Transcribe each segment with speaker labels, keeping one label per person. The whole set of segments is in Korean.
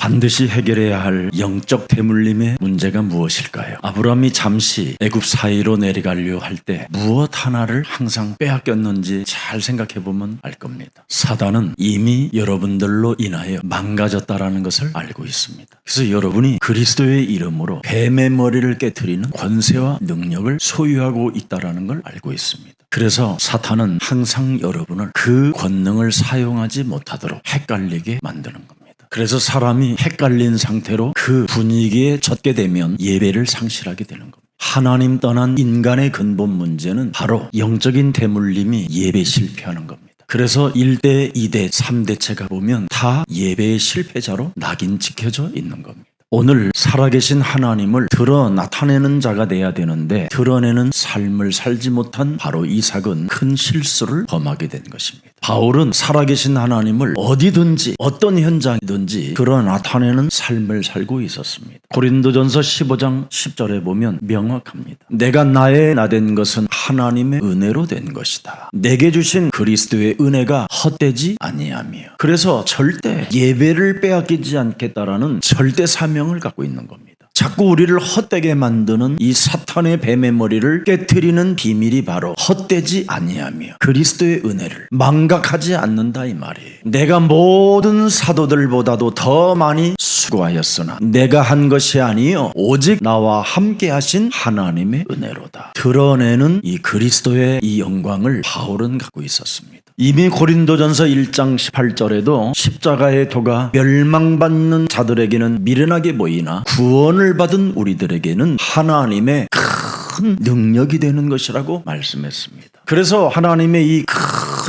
Speaker 1: 반드시 해결해야 할 영적 대물림의 문제가 무엇일까요? 아브라함이 잠시 애굽 사이로 내려가려 할 때 무엇 하나를 항상 빼앗겼는지 잘 생각해 보면 알 겁니다. 사단은 이미 여러분들로 인하여 망가졌다라는 것을 알고 있습니다. 그래서 여러분이 그리스도의 이름으로 뱀의 머리를 깨트리는 권세와 능력을 소유하고 있다라는 걸 알고 있습니다. 그래서 사탄은 항상 여러분을 그 권능을 사용하지 못하도록 헷갈리게 만드는 겁니다. 그래서 사람이 헷갈린 상태로 그 분위기에 젖게 되면 예배를 상실하게 되는 겁니다. 하나님 떠난 인간의 근본 문제는 바로 영적인 대물림이 예배 실패하는 겁니다. 그래서 1대, 2대, 3대체가 보면 다 예배의 실패자로 낙인 찍혀져 있는 겁니다. 오늘 살아계신 하나님을 드러 나타내는 자가 돼야 되는데 드러내는 삶을 살지 못한 바로 이삭은 큰 실수를 범하게 된 것입니다. 바울은 살아계신 하나님을 어디든지 어떤 현장이든지 드러 나타내는 삶을 살고 있었습니다. 고린도전서 15장 10절에 보면 명확합니다. 내가 나의 나된 것은 하나님의 은혜로 된 것이다. 내게 주신 그리스도의 은혜가 헛되지 아니하며. 그래서 절대 예배를 빼앗기지 않겠다라는 절대 사명을 갖고 있는 겁니다. 자꾸 우리를 헛되게 만드는 이 사탄의 뱀의 머리를 깨트리는 비밀이 바로 헛되지 아니하며 그리스도의 은혜를 망각하지 않는다 이 말이에요. 내가 모든 사도들보다도 더 많이 수고하였으나 내가 한 것이 아니요 오직 나와 함께 하신 하나님의 은혜로다. 드러내는 이 그리스도의 이 영광을 바울은 갖고 있었습니다. 이미 고린도전서 1장 18절에도 십자가의 도가 멸망받는 자들에게는 미련하게 보이나 구원을 받은 우리들에게는 하나님의 큰 능력이 되는 것이라고 말씀했습니다. 그래서 하나님의 이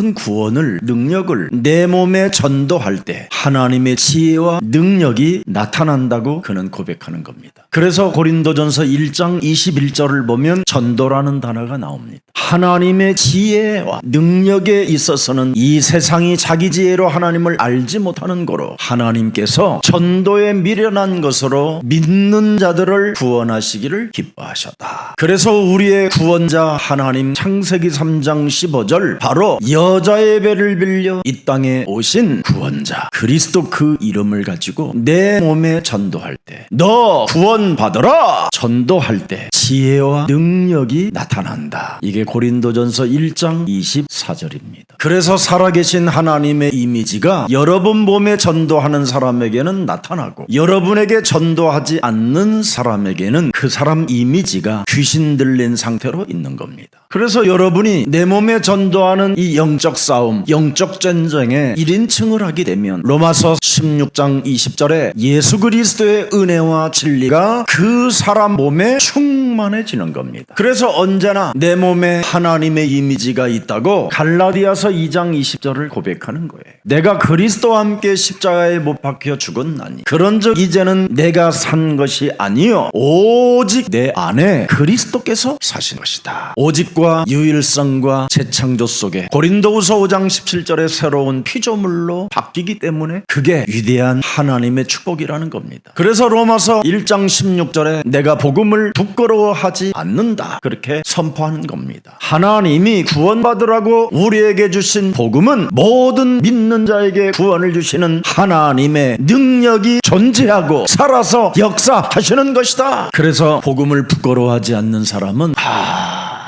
Speaker 1: 큰 구원을, 능력을 내 몸에 전도할 때 하나님의 지혜와 능력이 나타난다고 그는 고백하는 겁니다. 그래서 고린도전서 1장 21절을 보면 전도라는 단어가 나옵니다. 하나님의 지혜와 능력에 있어서는 이 세상이 자기 지혜로 하나님을 알지 못하는 거로 하나님께서 전도에 미련한 것으로 믿는 자들을 구원하시기를 기뻐하셨다. 그래서 우리의 구원자 하나님 창세기 3장 15절 바로 여자의 배를 빌려 이 땅에 오신 구원자 그리스도 그 이름을 가지고 내 몸에 전도할 때 너 구원받으라 전도할 때 지혜와 능력이 나타난다. 이게 고린도전서 1장 24절입니다. 그래서 살아계신 하나님의 이미지가 여러분 몸에 전도하는 사람에게는 나타나고 여러분에게 전도하지 않는 사람에게는 그 사람 이미지가 귀신 들린 상태로 있는 겁니다. 그래서 여러분이 내 몸에 전도하는 이 영적 싸움, 영적 전쟁에 1인칭을 하게 되면 로마서 16장 20절에 예수 그리스도의 은혜와 진리가 그 사람 몸에 충만해지는 겁니다. 그래서 언제나 내 몸에 하나님의 이미지가 있다고 갈라디아서 2장 20절을 고백하는 거예요. 내가 그리스도와 함께 십자가에 못 박혀 죽었나니 그런즉 이제는 내가 산 것이 아니요 오직 내 안에 그리스도께서 사신 것이다. 오직과 유일성과 재창조 속에 고린도후서 5장 17절에 새로운 피조물로 바뀌기 때문에 그게 위대한 하나님의 축복이라는 겁니다. 그래서 로마서 1장 16절에 내가 복음을 부끄러워하지 않는다 그렇게 선포하는 겁니다. 하나님이 구원받으라고 우리에게 주신 복음은 모든 믿는 자에게 구원을 주시는 하나님의 능력이 존재하고 살아서 역사하시는 것이다. 그래서 복음을 부끄러워하지 않는 사람은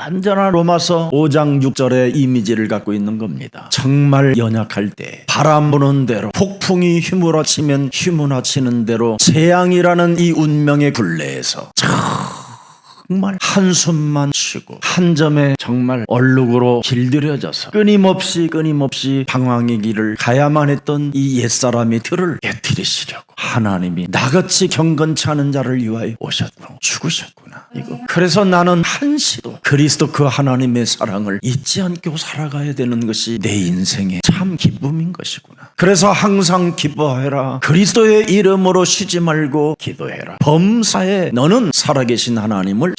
Speaker 1: 언제나 로마서 5장 6절의 이미지를 갖고 있는 겁니다. 정말 연약할 때 바람 부는 대로 폭풍이 휘몰아치면 휘몰아치는 대로 재앙이라는 이 운명의 굴레에서 정말 한숨만 쉬고 한 점에 정말 얼룩으로 길들여져서 끊임없이 방황의 길을 가야만 했던 이 옛사람의 틀을 깨트리시려고 하나님이 나같이 경건치 않은 자를 위하여 오셨고 죽으셨구나 이거. 그래서 나는 한시도 그리스도 그 하나님의 사랑을 잊지 않고 살아가야 되는 것이 내 인생의 참 기쁨인 것이구나. 그래서 항상 기뻐해라. 그리스도의 이름으로 쉬지 말고 기도해라. 범사에 너는 살아계신 하나님을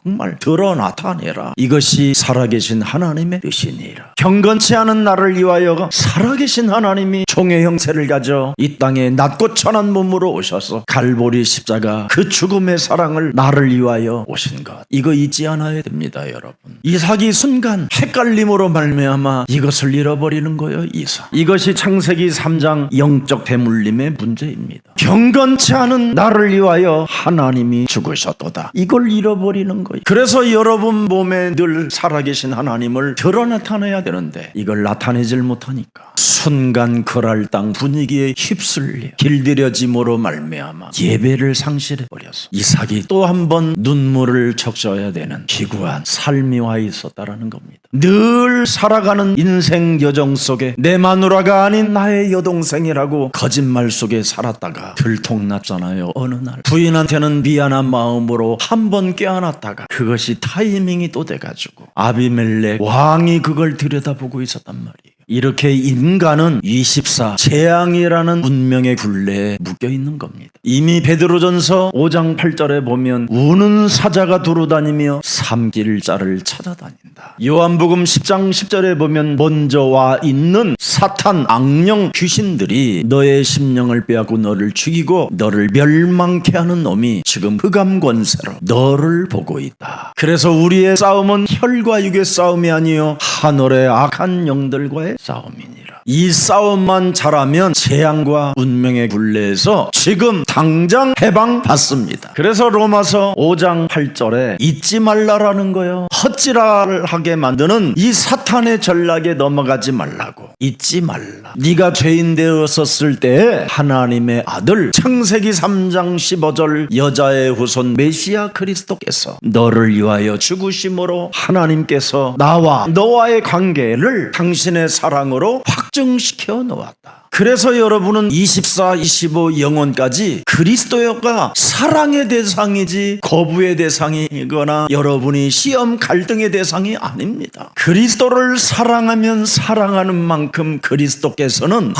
Speaker 1: 정말 드러 나타내라. 이것이 살아계신 하나님의 뜻이니라. 경건치 않은 나를 위하여 살아계신 하나님이 종의 형체를 가져 이 땅에 낮고 천한 몸으로 오셔서 갈보리 십자가 그 죽음의 사랑을 나를 위하여 오신 것, 이거 잊지 않아야 됩니다. 여러분, 이삭이 순간 헷갈림으로 말미암아 이것을 잃어버리는 거예요. 이것이 창세기 3장 영적 대물림의 문제입니다. 경건치 않은 나를 위하여 하나님이 죽으셨도다, 이걸 잃어버리는 거예요. 그래서 여러분 몸에 늘 살아계신 하나님을 드러 나타내야 되는데 이걸 나타내질 못하니까 순간 그랄 땅 분위기에 휩쓸려 길들여짐으로 말미암아 예배를 상실해버려서 이삭이 또 한 번 눈물을 적셔야 되는 기구한 삶이 와 있었다라는 겁니다. 늘 살아가는 인생 여정 속에 내 마누라가 아닌 나의 여동생이라고 거짓말 속에 살았다가 들통났잖아요. 어느 날 부인한테는 미안한 마음으로 한 번 껴안았다가 그것이 타이밍이 또 돼가지고 아비멜렉 왕이 그걸 들여다보고 있었단 말이에요. 이렇게 인간은 24 재앙이라는 운명의 굴레에 묶여 있는 겁니다. 이미 베드로전서 5장 8절에 보면 우는 사자가 두루다니며 삼킬 자를 찾아다닌다. 요한복음 10장 10절에 보면 먼저 와 있는 사탄, 악령, 귀신들이 너의 심령을 빼앗고 너를 죽이고 너를 멸망케 하는 놈이 지금 흑암 권세로 너를 보고 있다. 그래서 우리의 싸움은 혈과 육의 싸움이 아니요 하늘의 악한 영들과의 싸움이니라. 이 싸움만 잘하면 재앙과 운명의 굴레에서 지금 당장 해방받습니다. 그래서 로마서 5장 8절에 잊지 말라라는 거예요. 헛질하게 만드는 이 사탄의 전략에 넘어가지 말라고. 잊지 말라. 네가 죄인 되었었을 때에 하나님의 아들 창세기 3장 15절 여자의 후손 메시아 그리스도께서 너를 위하여 죽으심으로 하나님께서 나와 너와의 관계를 당신의 사랑으로 확증시켜 놓았다. 그래서 여러분은 24, 25 영혼까지 그리스도가 사랑의 대상이지 거부의 대상이거나 여러분이 시험 갈등의 대상이 아닙니다. 그리스도를 사랑하면 사랑하는 만큼 그리스도께서는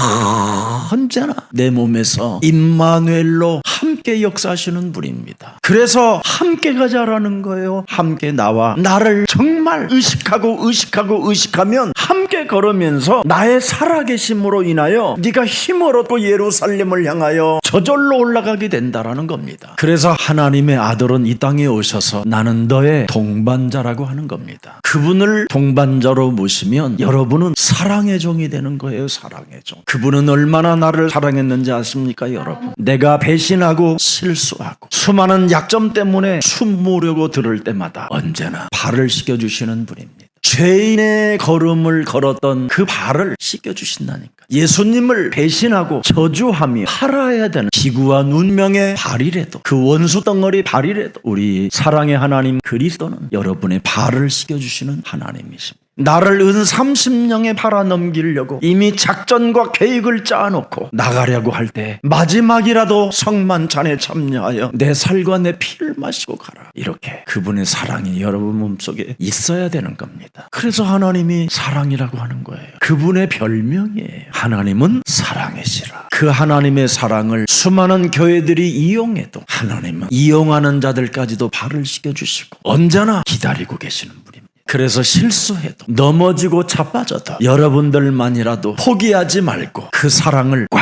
Speaker 1: 언제나 내 몸에서 임마누엘로 함께 역사하시는 분입니다. 그래서 함께 가자라는 거예요. 함께 나와 나를 정말 의식하면 함께 걸으면서 나의 살아계심으로 인하여 네가 힘을 얻고 예루살렘을 향하여 저절로 올라가게 된다라는 겁니다. 그래서 하나님의 아들은 이 땅에 오셔서 나는 너의 동반자라고 하는 겁니다. 그분을 동반자로 모시면 여러분은 사랑의 종이 되는 거예요. 사랑의 종. 그분은 얼마나 나를 사랑했는지 아십니까 여러분? 내가 배신하고 실수하고 수많은 약점 때문에 숨 모으려고 들을 때마다 언제나 발을 씻겨주시는 분입니다. 죄인의 걸음을 걸었던 그 발을 씻겨주신다니까. 예수님을 배신하고 저주하며 팔아야 되는 기구한 운명의 발이라도, 그 원수 덩어리 발이라도 우리 사랑의 하나님 그리스도는 여러분의 발을 씻겨주시는 하나님이십니다. 나를 은 30년에 팔아넘기려고 이미 작전과 계획을 짜놓고 나가려고 할 때 마지막이라도 성만찬에 참여하여 내 살과 내 피를 마시고 가라. 이렇게 그분의 사랑이 여러분 몸속에 있어야 되는 겁니다. 그래서 하나님이 사랑이라고 하는 거예요. 그분의 별명이에요. 하나님은 사랑이시라. 그 하나님의 사랑을 수많은 교회들이 이용해도 하나님은 이용하는 자들까지도 발을 씻겨주시고 언제나 기다리고 계시는 분입니다. 그래서 실수해도 넘어지고 자빠져도 여러분들만이라도 포기하지 말고 그 사랑을 꽉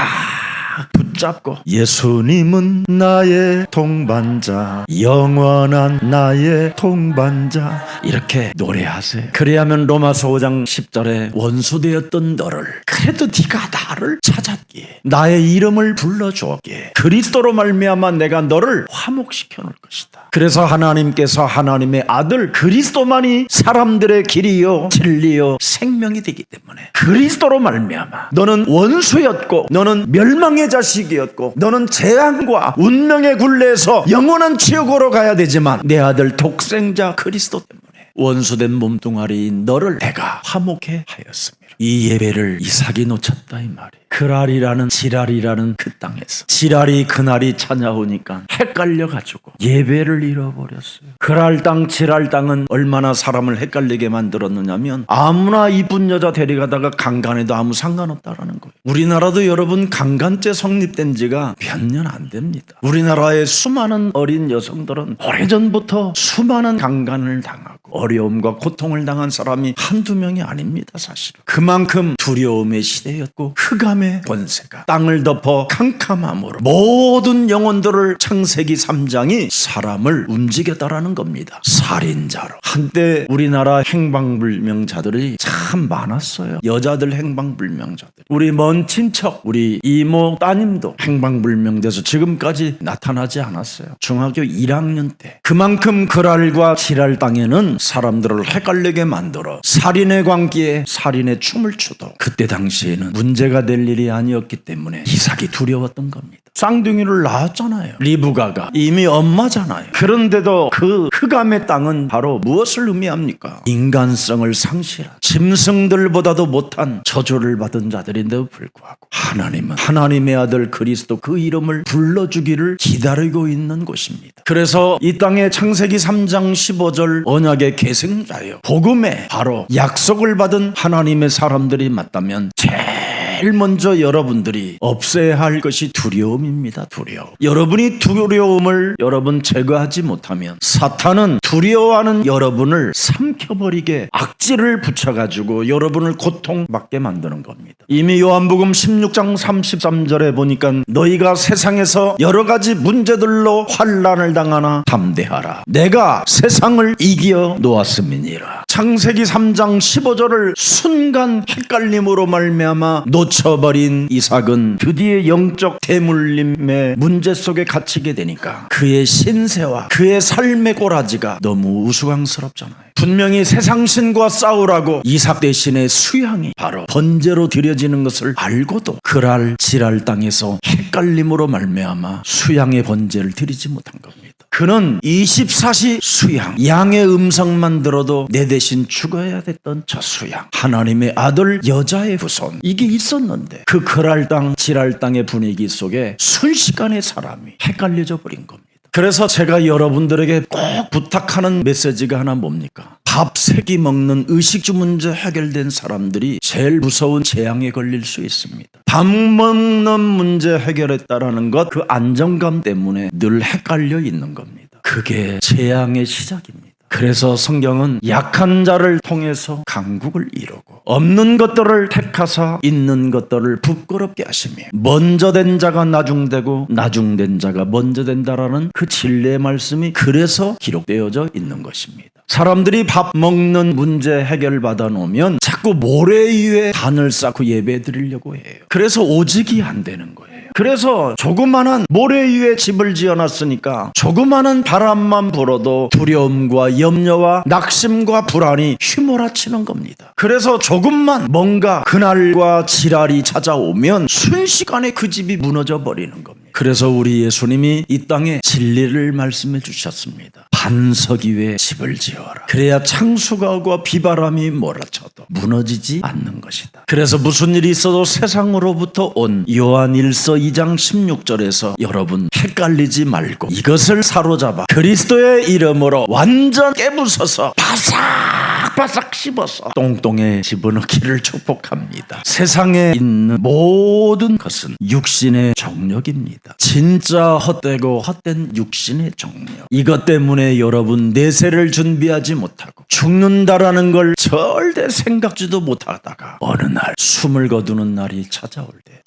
Speaker 1: 붙잡고 예수님은 나의 동반자, 영원한 나의 동반자, 이렇게 노래하세요. 그래야면 로마서 5장 10절에 원수되었던 너를 그래도 네가 나를 찾았기에 나의 이름을 불러주었기에 그리스도로 말미암아 내가 너를 화목시켜 놓을 것이다. 그래서 하나님께서 하나님의 아들 그리스도만이 사람들의 길이요 진리요 생명이 되기 때문에 그리스도로 말미암아 너는 원수였고 너는 멸망의 자식이었고 너는 재앙과 운명의 굴레에서 영원한 지옥으로 가야 되지만 내 아들 독생자 그리스도 때문에 원수된 몸뚱아리인 너를 내가 화목해 하였습니다. 이 예배를 이삭이 놓쳤다 이 말이에요. 그랄이라는 지랄이라는 그 땅에서 지랄이 그날이 찾아오니까 헷갈려가지고 예배를 잃어버렸어요. 그랄 땅 지랄 땅은 얼마나 사람을 헷갈리게 만들었느냐면 아무나 이쁜 여자 데려가다가 강간해도 아무 상관없다라는 거예요. 우리나라도 여러분 강간죄 성립된 지가 몇 년 안 됩니다. 우리나라의 수많은 어린 여성들은 오래전부터 수많은 강간을 당하고 어려움과 고통을 당한 사람이 한두 명이 아닙니다. 사실은 그만큼 두려움의 시대였고 흑암의 권세가 땅을 덮어 캄캄함으로 모든 영혼들을 창세기 3장이 사람을 움직였다라는 겁니다. 살인자로 한때 우리나라 행방불명자들이 참 많았어요. 여자들 행방불명자들. 우리 먼 친척 우리 이모 따님도 행방불명돼서 지금까지 나타나지 않았어요. 중학교 1학년 때 그만큼 그랄과 지랄 땅에는 사람들을 헷갈리게 만들어 살인의 광기에 살인의 춤을 추도 그때 당시에는 문제가 될 일이 아니었기 때문에 이삭이 두려웠던 겁니다. 쌍둥이를 낳았잖아요. 리브가가 이미 엄마잖아요. 그런데도 그 흑암의 땅은 바로 무엇을 의미합니까? 인간성을 상실한 짐승들보다도 못한 저주를 받은 자들인데도 불구하고 하나님은 하나님의 아들 그리스도 그 이름을 불러주기를 기다리고 있는 곳입니다. 그래서 이 땅에 창세기 3장 15절 언약의 계승자요 복음에 바로 약속을 받은 하나님의 사람들이 맞다면 제일 먼저 여러분들이 없애야 할 것이 두려움입니다. 두려움. 여러분이 두려움을 여러분 제거하지 못하면 사탄은 두려워하는 여러분을 삼켜버리게 악질을 붙여가지고 여러분을 고통받게 만드는 겁니다. 이미 요한복음 16장 33절에 보니까 너희가 세상에서 여러 가지 문제들로 환난을 당하나 담대하라. 내가 세상을 이겨 놓았음이니라. 창세기 3장 15절을 순간 헷갈림으로 말미암아 놓쳐버린 이삭은 드디어 영적 대물림의 문제 속에 갇히게 되니까 그의 신세와 그의 삶의 꼬라지가 너무 우스꽝스럽잖아요. 분명히 세상신과 싸우라고 이삭 대신에 수양이 바로 번제로 드려지는 것을 알고도 그랄 지랄 땅에서 헷갈림으로 말미암아 수양의 번제를 드리지 못한 겁니다. 그는 24시 수양, 양의 음성만 들어도 내 대신 죽어야 됐던 저 수양, 하나님의 아들 여자의 후손, 이게 있었는데 그 그랄 땅 지랄 땅의 분위기 속에 순식간에 사람이 헷갈려져 버린 겁니다. 그래서 제가 여러분들에게 꼭 부탁하는 메시지가 하나 뭡니까? 밥 3끼 먹는 의식주 문제 해결된 사람들이 제일 무서운 재앙에 걸릴 수 있습니다. 밥 먹는 문제 해결했다라는 것, 그 안정감 때문에 늘 헷갈려 있는 겁니다. 그게 재앙의 시작입니다. 그래서 성경은 약한 자를 통해서 강국을 이루고 없는 것들을 택하사 있는 것들을 부끄럽게 하시며 먼저 된 자가 나중되고 나중된 자가 먼저 된다라는 그 진리의 말씀이 그래서 기록되어져 있는 것입니다. 사람들이 밥 먹는 문제 해결 받아 놓으면 자꾸 모래 위에 단을 쌓고 예배 드리려고 해요. 그래서 오직이 안 되는 거예요. 그래서 조그마한 모래 위에 집을 지어놨으니까 조그마한 바람만 불어도 두려움과 염려와 낙심과 불안이 휘몰아치는 겁니다. 그래서 조금만 뭔가 그날과 지랄이 찾아오면 순식간에 그 집이 무너져 버리는 겁니다. 그래서 우리 예수님이 이 땅에 진리를 말씀해 주셨습니다. 반석 위에 집을 지어라. 그래야 창수가 오고 비바람이 몰아쳐도 무너지지 않는 것이다. 그래서 무슨 일이 있어도 세상으로부터 온 요한 1서 2장 16절에서 여러분 헷갈리지 말고 이것을 사로잡아 그리스도의 이름으로 완전 깨부숴서 바삭바삭 씹어서 똥똥에 집어넣기를 축복합니다. 세상에 있는 모든 것은 육신의 정력입니다. 진짜 헛되고 헛된 육신의 정력. 이것 때문에 여러분 내세를 준비하지 못하고 죽는다라는 걸 절대 생각지도 못하다가 어느 날 숨을 거두는 날이 찾아올 때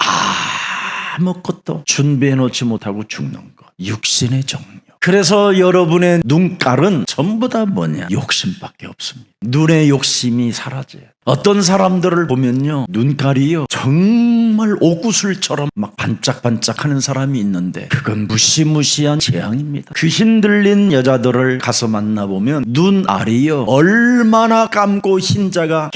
Speaker 1: 아무것도 준비해 놓지 못하고 죽는 것. 육신의 정력. 그래서 여러분의 눈깔은 전부 다 뭐냐? 욕심밖에 없습니다. 눈의 욕심이 사라져요. 어떤 사람들을 보면요, 눈깔이요 정말 옥구슬처럼 막 반짝반짝하는 사람이 있는데 그건 무시무시한 재앙입니다. 귀신 들린 여자들을 가서 만나보면 눈알이요 얼마나 감고 흰자가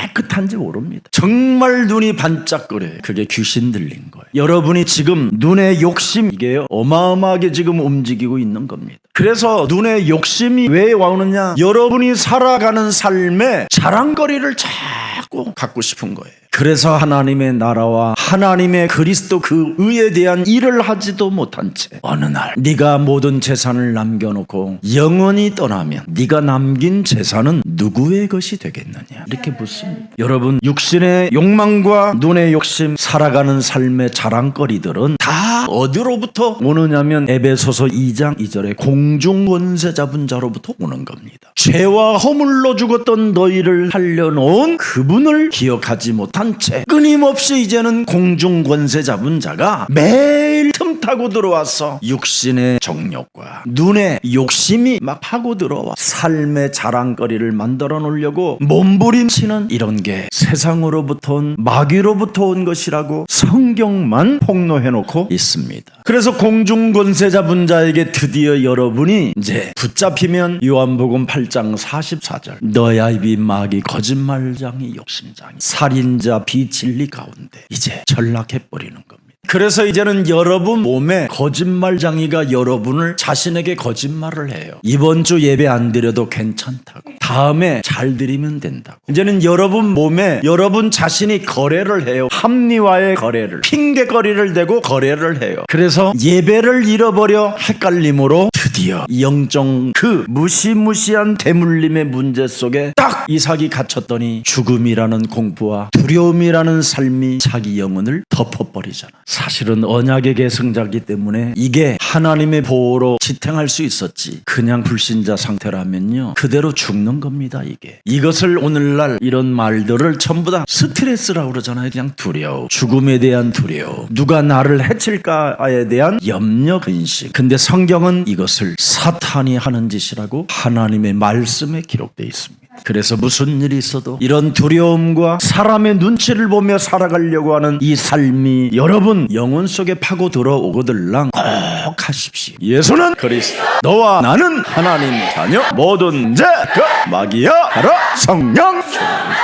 Speaker 1: 깨끗한지 모릅니다. 정말 눈이 반짝거려요. 그게 귀신 들린 거예요. 여러분이 지금 눈의 욕심, 이게 어마어마하게 지금 움직이고 있는 겁니다. 그래서 눈의 욕심이 왜 와오느냐? 여러분이 살아가는 삶에 자랑거리를 자꾸 갖고 싶은 거예요. 그래서 하나님의 나라와 하나님의 그리스도 그 의에 대한 일을 하지도 못한 채 어느 날 네가 모든 재산을 남겨놓고 영원히 떠나면 네가 남긴 재산은 누구의 것이 되겠느냐 이렇게 묻습니다. 여러분, 육신의 욕망과 눈의 욕심, 살아가는 삶의 자랑거리들은 다 어디로부터 오느냐면 에베소서 2장 2절에 공중권세 잡은 자로부터 오는 겁니다. 죄와 허물로 죽었던 너희를 살려놓은 그분을 기억하지 못한 채 끊임없이 이제는 공중권세 잡은 자가 매일 틈타고 들어와서 육신의 정욕과 눈의 욕심이 막 파고 들어와 삶의 자랑거리를 만들어 놓으려고 몸부림치는 이런 게 세상으로부터 온 마귀로부터 온 것이라고 성경만 폭로해놓고 있습니다. 그래서 공중권세 잡은 자에게 드디어 여러분이 이제 붙잡히면 요한복음 8장 44절 너야 입이 마귀 거짓말장이 욕심장이 살인자 비진리 가운데 이제 전락해버리는 겁니다. 그래서 이제는 여러분 몸에 거짓말장이가 여러분을 자신에게 거짓말을 해요. 이번 주 예배 안 드려도 괜찮다고, 다음에 잘 드리면 된다고. 이제는 여러분 몸에 여러분 자신이 거래를 해요. 합리화의 거래를, 핑계거리를 대고 거래를 해요. 그래서 예배를 잃어버려 헷갈림으로 드디어 영적 그 무시무시한 대물림의 문제 속에 딱 이삭이 갇혔더니 죽음이라는 공포와 두려움이라는 삶이 자기 영혼을 덮어버리잖아. 사실은 언약의 계승자이기 때문에 이게 하나님의 보호로 지탱할 수 있었지, 그냥 불신자 상태라면요 그대로 죽는 겁니다. 이것을 오늘날 이런 말들을 전부 다 스트레스라고 그러잖아요. 그냥 두려움, 죽음에 대한 두려움, 누가 나를 해칠까에 대한 염려, 근심. 근데 성경은 이것을 사탄이 하는 짓이라고 하나님의 말씀에 기록되어 있습니다. 그래서 무슨 일이 있어도 이런 두려움과 사람의 눈치를 보며 살아가려고 하는 이 삶이 여러분 영혼 속에 파고 들어오거들랑 꼭 하십시오. 예수는 그리스도, 너와 나는 하나님 자녀, 모든 죄가 마귀야 하라 성령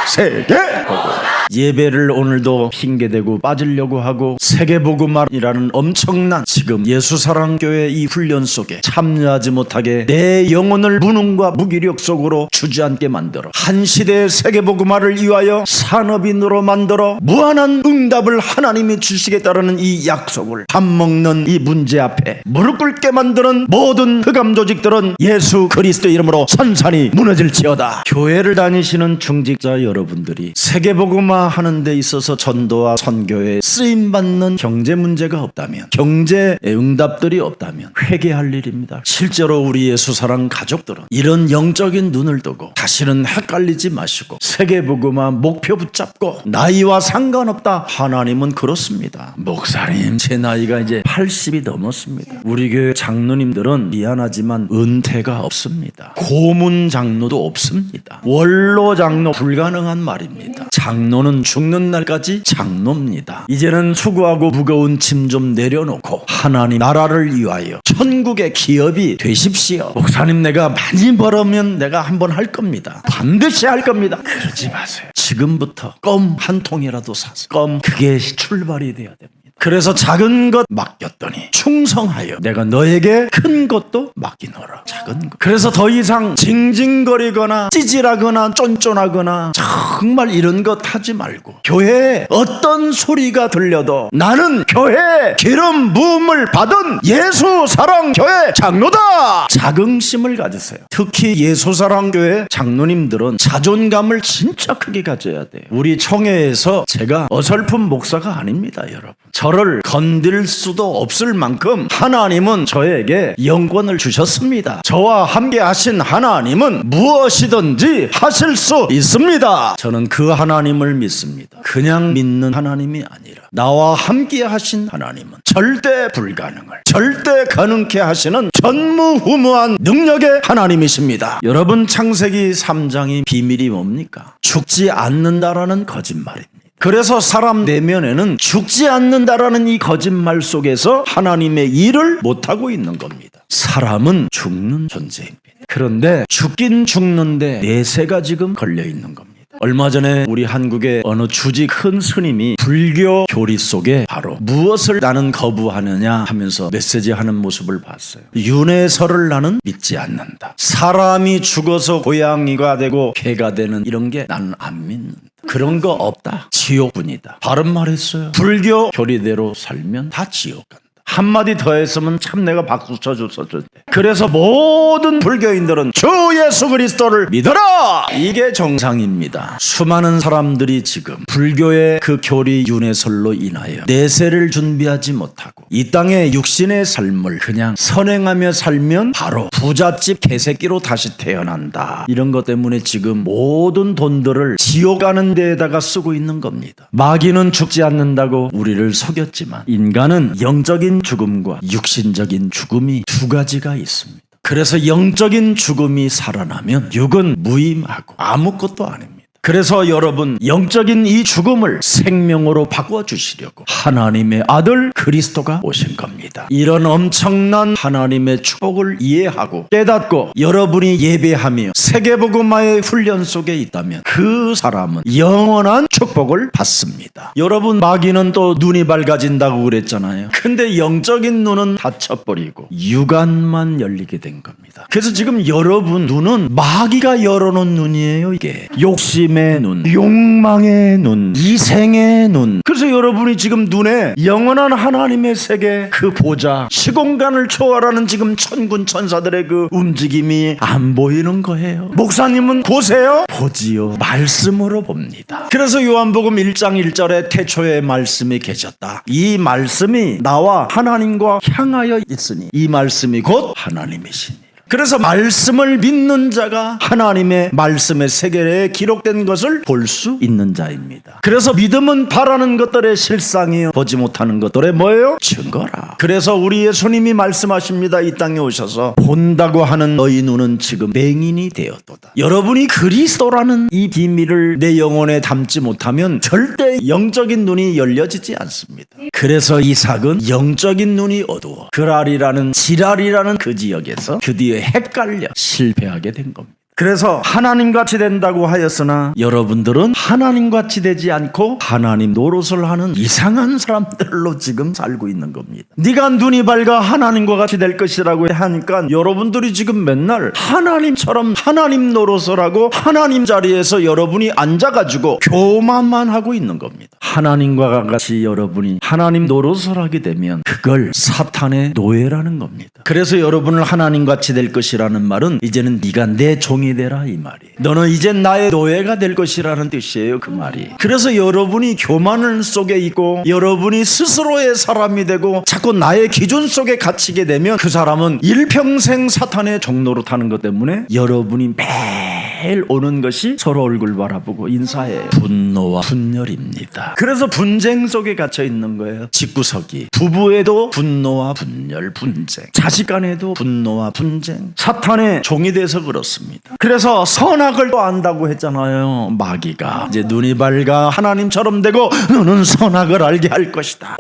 Speaker 1: 세계 보고. 예배를 오늘도 핑계대고 빠지려고 하고 세계복음화이라는 엄청난 지금 예수사랑교회 이 훈련 속에 참여하지 못하게 내 영혼을 무능과 무기력 속으로 주저앉게 만들어 한 시대의 세계복음화를 위하여 산업인으로 만들어 무한한 응답을 하나님이 주시겠다라는 이 약속을 밥 먹는 이 문제 앞에 무릎 꿇게 만드는 모든 흑암 조직들은 예수 그리스도 이름으로 산산이 무너질지어다. 교회를 다니시는 중직자 여러분들이 세계복음화 하는 데 있어서 전도와 선교에 쓰임받는 경제 문제가 없다면, 경제의 응답들이 없다면 회개할 일입니다. 실제로 우리 예수사랑 가족들은 이런 영적인 눈을 뜨고 다시는 헷갈리지 마시고 세계복음화 목표 붙잡고 나이와 상관없다. 하나님은 그렇습니다. 목사님, 제 나이가 이제 80이 넘었습니다. 우리 교회 장로님들은 미안하지만 은퇴가 없습니다. 고문 장로도 없습니다. 원로 장로 불가능한 말입니다. 장로는 죽는 날까지 장로입니다. 이제는 수고하고 무거운 짐 좀 내려놓고 하나님 나라를 위하여 천국의 기업이 되십시오. 목사님, 내가 많이 벌으면 내가 한번 할 겁니다. 반드시 할 겁니다. 그러지 마세요. 지금부터 껌 한 통이라도 사서 껌, 그게 출발이 돼야 됩니다. 그래서 작은 것 맡겼더니 충성하여 내가 너에게 큰 것도 맡기노라. 작은 것. 그래서 더 이상 징징거리거나 찌질하거나 쫀쫀하거나 정말 이런 것 하지 말고 교회에 어떤 소리가 들려도 나는 교회에 기름 부음을 받은 예수사랑교회 장로다. 자긍심을 가지세요. 특히 예수사랑교회 장로님들은 자존감을 진짜 크게 가져야 돼요. 우리 총회에서 제가 어설픈 목사가 아닙니다, 여러분. 저를 건들 수도 없을 만큼 하나님은 저에게 영권을 주셨습니다. 저와 함께 하신 하나님은 무엇이든지 하실 수 있습니다. 저는 그 하나님을 믿습니다. 그냥 믿는 하나님이 아니라 나와 함께 하신 하나님은 절대 불가능을 절대 가능케 하시는 전무후무한 능력의 하나님이십니다. 여러분, 창세기 3장의 비밀이 뭡니까? 죽지 않는다라는 거짓말입니다. 그래서 사람 내면에는 죽지 않는다라는 이 거짓말 속에서 하나님의 일을 못하고 있는 겁니다. 사람은 죽는 존재입니다. 그런데 죽긴 죽는데 내세가 지금 걸려 있는 겁니다. 얼마 전에 우리 한국의 어느 주지 큰 스님이 불교 교리 속에 바로 무엇을 나는 거부하느냐 하면서 메시지하는 모습을 봤어요. 윤회설을 나는 믿지 않는다. 사람이 죽어서 고양이가 되고 개가 되는 이런 게 나는 안 믿는다. 그런 거 없다. 지옥뿐이다. 바른 말 했어요. 불교 교리대로 살면 다 지옥 간다. 한마디 더 했으면 참 내가 박수 쳐줬었을 때. 그래서 모든 불교인들은 주 예수 그리스도를 믿어라! 이게 정상입니다. 수많은 사람들이 지금 불교의 그 교리 윤회설로 인하여 내세를 준비하지 못하고 이 땅에 육신의 삶을 그냥 선행하며 살면 바로 부잣집 개새끼로 다시 태어난다. 이런 것 때문에 지금 모든 돈들을 지옥 가는 데에다가 쓰고 있는 겁니다. 마귀는 죽지 않는다고 우리를 속였지만 인간은 영적인 죽음과 육신적인 죽음이 두 가지가 있습니다. 그래서 영적인 죽음이 살아나면 육은 무임하고 아무것도 아닙니다. 그래서 여러분 영적인 이 죽음을 생명으로 바꿔주시려고 하나님의 아들 그리스도가 오신 겁니다. 이런 엄청난 하나님의 축복을 이해하고 깨닫고 여러분이 예배하며 세계복음화의 훈련 속에 있다면 그 사람은 영원한 축복을 받습니다. 여러분 마귀는 또 눈이 밝아진다고 그랬잖아요. 근데 영적인 눈은 닫혀버리고 육안만 열리게 된 겁니다. 그래서 지금 여러분 눈은 마귀가 열어놓은 눈이에요. 이게 욕심의 눈, 욕망의 눈, 이생의 눈. 그래서 여러분이 지금 눈에 영원한 하나님의 세계 그 보좌, 시공간을 초월하는 지금 천군 천사들의 그 움직임이 안 보이는 거예요. 목사님은 보세요? 보지요. 말씀으로 봅니다. 그래서 요한복음 1장 1절에 태초에 말씀이 계셨다. 이 말씀이 나와 하나님과 향하여 있으니 이 말씀이 곧 하나님이시니. 그래서 말씀을 믿는 자가 하나님의 말씀의 세계에 기록된 것을 볼 수 있는 자입니다. 그래서 믿음은 바라는 것들의 실상이요 보지 못하는 것들의 뭐예요? 증거라. 그래서 우리 예수님이 말씀하십니다. 이 땅에 오셔서 본다고 하는 너희 눈은 지금 맹인이 되었도다. 여러분이 그리스도라는 이 비밀을 내 영혼에 담지 못하면 절대 영적인 눈이 열려지지 않습니다. 그래서 이삭은 영적인 눈이 어두워 그랄이라는 지랄이라는 그 지역에서 드디어 헷갈려 실패하게 된 겁니다. 그래서 하나님같이 된다고 하였으나 여러분들은 하나님같이 되지 않고 하나님 노릇을 하는 이상한 사람들로 지금 살고 있는 겁니다. 네가 눈이 밝아 하나님과 같이 될 것이라고 하니까 여러분들이 지금 맨날 하나님처럼 하나님 노릇을 하고 하나님 자리에서 여러분이 앉아가지고 교만만 하고 있는 겁니다. 하나님과 같이 여러분이 하나님 노릇을 하게 되면 그걸 사탄의 노예라는 겁니다. 그래서 여러분을 하나님같이 될 것이라는 말은 이제는 네가 내 종이 되라 이 말이에요. 너는 이제 나의 노예가 될 것이라는 뜻이에요. 그 말이. 그래서 여러분이 교만 속에 있고 여러분이 스스로의 사람이 되고 자꾸 나의 기준 속에 갇히게 되면 그 사람은 일평생 사탄의 종로로 타는 것 때문에 여러분이 매일 오는 것이 서로 얼굴 바라보고 인사해요. 분노와 분열입니다. 그래서 분쟁 속에 갇혀 있는 거예요. 집구석이. 부부에도 분노와 분열, 분쟁. 자식 간에도 분노와 분쟁. 사탄의 종이 돼서 그렇습니다. 그래서 선악을 또 안다고 했잖아요. 마귀가 이제 눈이 밝아 하나님처럼 되고 너는 선악을 알게 할 것이다.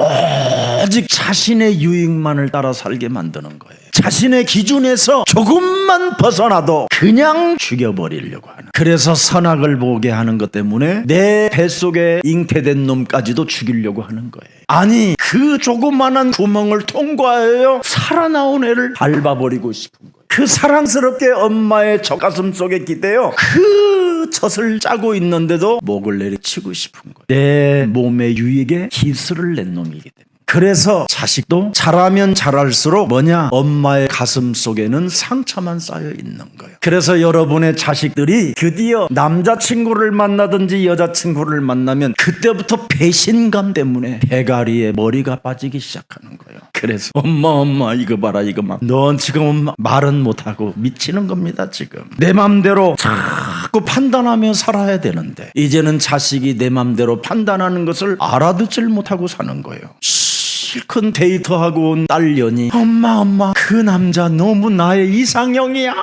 Speaker 1: 오직 자신의 유익만을 따라 살게 만드는 거예요. 자신의 기준에서 조금만 벗어나도 그냥 죽여버리려고 하는. 그래서 선악을 보게 하는 것 때문에 내 뱃속에 잉태된 놈까지도 죽이려고 하는 거예요. 아니 그 조그만한 구멍을 통과하여 살아나온 애를 밟아버리고 싶은 거예요. 그 사랑스럽게 엄마의 젖가슴 속에 기대어 그 젖을 짜고 있는데도 목을 내리치고 싶은 거예요. 내 몸의 유익에 기술을 낸 놈이기 때문에. 그래서 자식도 자라면 자랄수록 뭐냐? 엄마의 가슴 속에는 상처만 쌓여 있는 거예요. 그래서 여러분의 자식들이 드디어 남자친구를 만나든지 여자친구를 만나면 그때부터 배신감 때문에 대가리에 머리가 빠지기 시작하는 거예요. 그래서 엄마 이거 봐라 이거 막 넌 지금 엄마 말은 못하고 미치는 겁니다. 지금 내 맘대로 자꾸 판단하며 살아야 되는데 이제는 자식이 내 맘대로 판단하는 것을 알아듣질 못하고 사는 거예요. 실컷 데이트하고 온 딸년이 엄마 그 남자 너무 나의 이상형이야.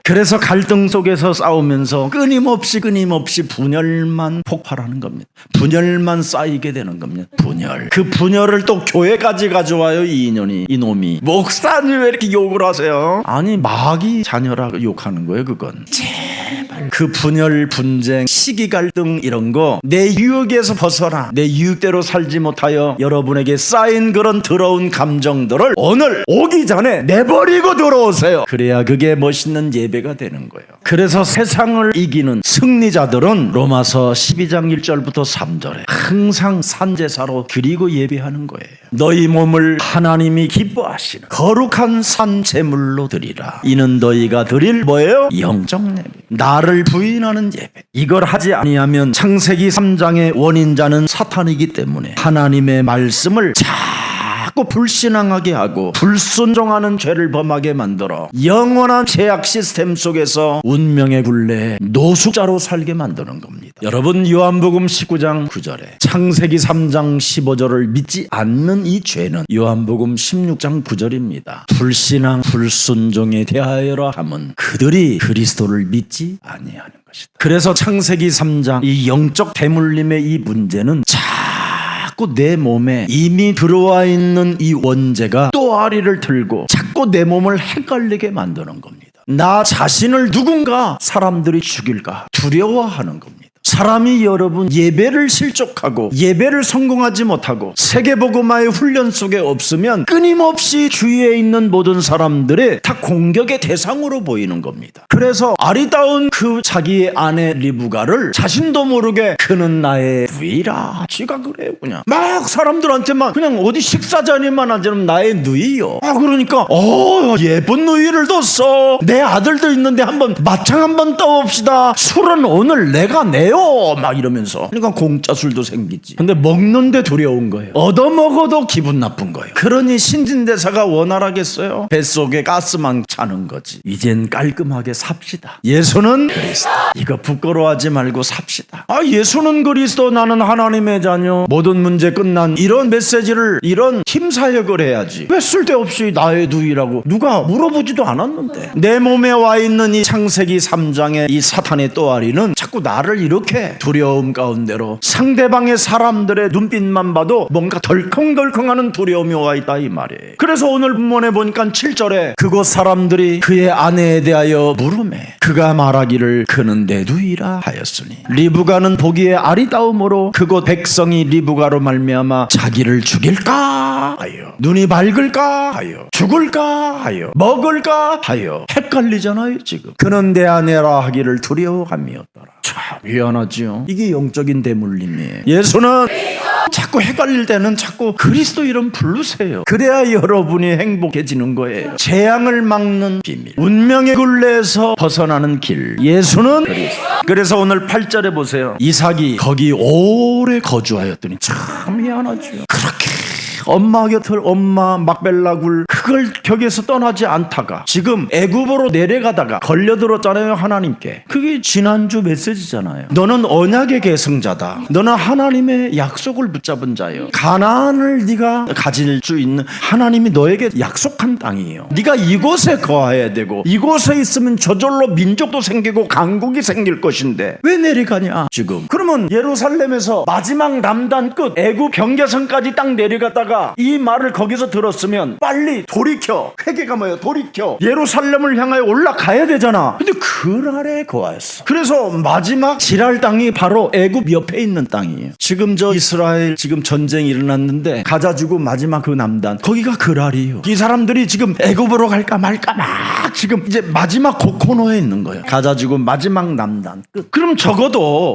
Speaker 1: 그래서 갈등 속에서 싸우면서 끊임없이 분열만 폭발하는 겁니다. 분열만 쌓이게 되는 겁니다. 분열. 그 분열을 또 교회까지 가져와요. 이놈이 목사님 왜 이렇게 욕을 하세요? 아니 마귀 자녀라고 욕하는 거예요. 그건 제발 그 분열, 분쟁, 시기 갈등 이런 거 내 유혹에서 벗어나 내 유혹대로 살지 못하여 여러분에게 쌓인 그런 더러운 감정들을 오늘 오기 전에 내버리고 들어오세요. 그래야 그게 멋있는 예배가 되는 거예요. 그래서 세상을 이기는 승리자들은 로마서 12장 1절부터 3절에 항상 산제사로 드리고 예배하는 거예요. 너희 몸을 하나님이 기뻐하시는 거룩한 산제물로 드리라. 이는 너희가 드릴 뭐예요? 영적 예배. 나를 부인하는 예배. 이걸 하지 아니하면 창세기 3장의 원인자는 사탄이기 때문에 하나님의 말씀을 자꾸 불신앙하게 하고 불순종하는 죄를 범하게 만들어 영원한 죄악 시스템 속에서 운명의 굴레에 노숙자로 살게 만드는 겁니다. 여러분, 요한복음 19장 9절에 창세기 3장 15절을 믿지 않는 이 죄는 요한복음 16장 9절입니다. 불신앙 불순종에 대하여라 함은 그들이 그리스도를 믿지 아니하는 것이다. 그래서 창세기 3장 이 영적 대물림의 이 문제는 자꾸 내 몸에 이미 들어와 있는 이 원죄가 또아리를 들고 자꾸 내 몸을 헷갈리게 만드는 겁니다. 나 자신을 누군가 사람들이 죽일까 두려워하는 겁니다. 사람이 여러분 예배를 실족하고 예배를 성공하지 못하고 세계복음화의 훈련 속에 없으면 끊임없이 주위에 있는 모든 사람들의 다 공격의 대상으로 보이는 겁니다. 그래서 아리따운 그 자기의 아내 리브가를 자신도 모르게 그는 나의 누이라 지가 그래요. 그냥 막 사람들한테만 그냥 어디 식사 자리만 앉으면 나의 누이요. 그러니까 예쁜 누이를 뒀어. 내 아들도 있는데 한번 맞짱 한번 떠봅시다. 술은 오늘 내가 내요. 막 이러면서. 그러니까 공짜 술도 생기지. 근데 먹는데 두려운 거예요. 얻어먹어도 기분 나쁜 거예요. 그러니 신진대사가 원활하겠어요? 뱃속에 가스만 차는 거지. 이젠 깔끔하게 삽시다. 예수는 그리스도. 이거 부끄러워하지 말고 삽시다. 예수는 그리스도, 나는 하나님의 자녀, 모든 문제 끝난 이런 메시지를, 이런 힘사역을 해야지. 왜 쓸데없이 나의 누이라고 누가 물어보지도 않았는데. 내 몸에 와 있는 이 창세기 3장의 이 사탄의 또아리는 자꾸 나를 이렇게 두려움 가운데로, 상대방의 사람들의 눈빛만 봐도 뭔가 덜컹덜컹하는 두려움이 와 있다 이 말이에요. 그래서 오늘 본문에 보니까 7절에 그곳 사람들이 그의 아내에 대하여 물으매 그가 말하기를 그는 내 누이라 하였으니 리브가는 보기에 아리따움으로 그곳 백성이 리브가로 말미암아 자기를 죽일까 하여, 눈이 밝을까 하여, 죽을까 하여, 먹을까 하여 헷갈리잖아요. 지금 그는 내 아내라 하기를 두려워함이었더라. 참 미안하지요. 이게 영적인 대물림이에요. 예수는 자꾸 헷갈릴 때는 자꾸 그리스도 이름 부르세요. 그래야 여러분이 행복해지는 거예요. 재앙을 막는 비밀, 운명의 굴레에서 벗어나는 길, 예수는 그리스도. 그래서 오늘 8절에 보세요. 이삭이 거기 오래 거주하였더니 참 미안하죠. 그렇게 엄마 곁을, 엄마 막벨라굴 그걸 격에서 떠나지 않다가 지금 애굽으로 내려가다가 걸려들었잖아요. 하나님께. 그게 지난주 메시지잖아요. 너는 언약의 계승자다. 너는 하나님의 약속을 붙잡은 자예요. 가나안을 네가 가질 수 있는 하나님이 너에게 약속한 땅이에요. 네가 이곳에 거해야 되고 이곳에 있으면 저절로 민족도 생기고 강국이 생길 것인데 왜 내려가냐 지금. 그러면 예루살렘에서 마지막 남단 끝 애굽 경계선까지 딱 내려갔다가 이 말을 거기서 들었으면 빨리 돌이켜, 회개가 뭐예요? 돌이켜 예루살렘을 향하여 올라가야 되잖아. 근데 그날에 거하였어. 그래서 마지막 지랄 땅이 바로 애굽 옆에 있는 땅이에요. 지금 저 이스라엘 지금 전쟁이 일어났는데 가자 주고 마지막 그 남단 거기가 그랄이에요. 이 사람들이 지금 애굽으로 갈까 말까 막 지금 이제 마지막 고코너에 있는 거예요. 가자 주고 마지막 남단 끝. 그럼 적어도